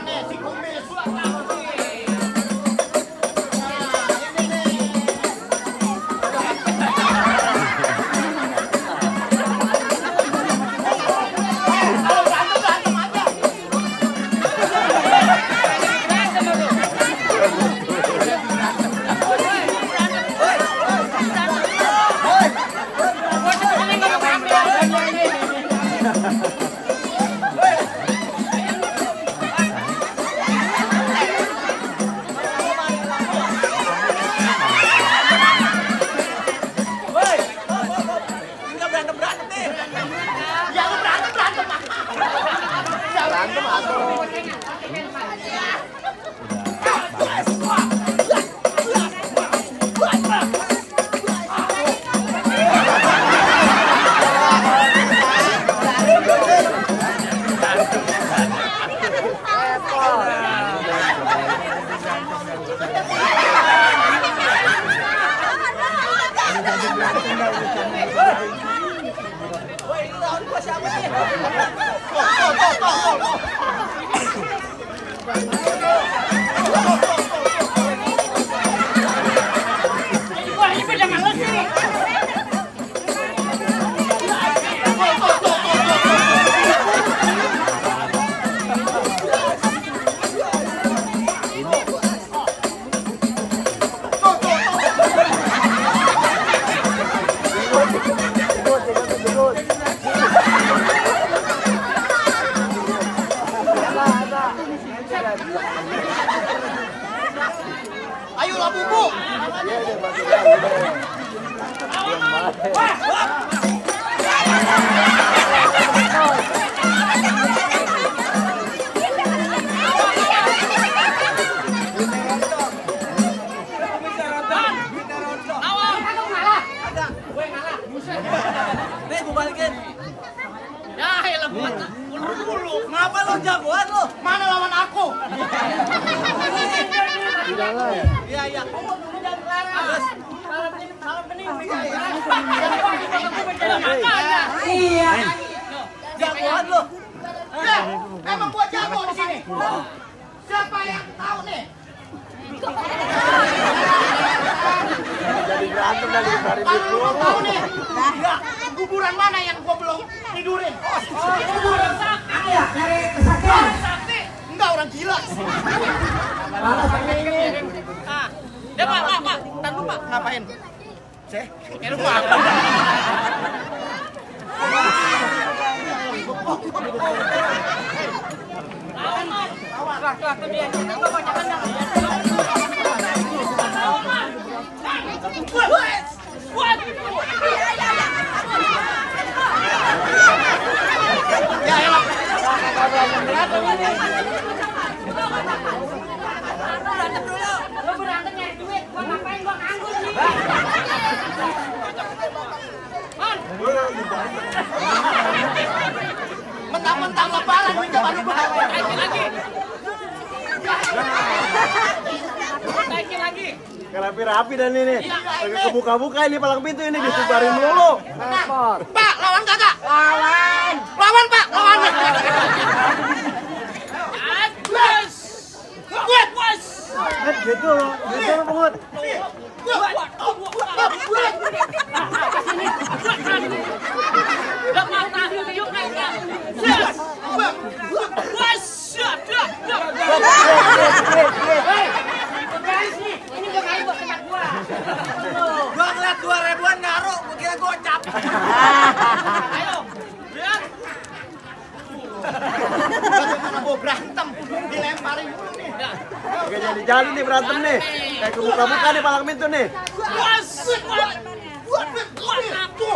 nih si kumis. Ayolah bubu. Nih, gue balikin. Ya, elah buat dulu. Ngapa lo jagoan lo? Mana lawan aku? Iya, iya. Iya. Jagoan lo. Emang gua jago di sini. Siapa yang tahu nih? Jadi berantem dari Kalau lu tahu nih, kuburan mana yang gua belum tidurin? Kuburan sakti. Iya, dari kesaktian. Sakti. Enggak, orang gila. Ya Pak, Tunggu Pak. Ngapain? Cek. Kayak rumah. Ya, elah. Berantem dulu. Lo berantem nyari duit. Gua ngapain? Gua nganggur nih. Mentang-mentang lebaran duitnya baru bawa. Naikin lagi. Rapi-rapi dan ini. Lagi kebuka-buka ini palang pintu ini disebarin melulu. Pak, lawan kagak? Lawan. Lawan, Pak, lawan. Gitu loh pengut. Gak mau tahu juga enggak. Ini udah kali buat kena gua. Gua ngeliat 2.000-an ngaruh, gua kira gocap. Ayo. Lihat. Bagaimana gua berantem? Dilemparin mulu nih. Gak jadi nih berantem nih. Kayak kebuka-buka nih palang pintu nih. Buat aku.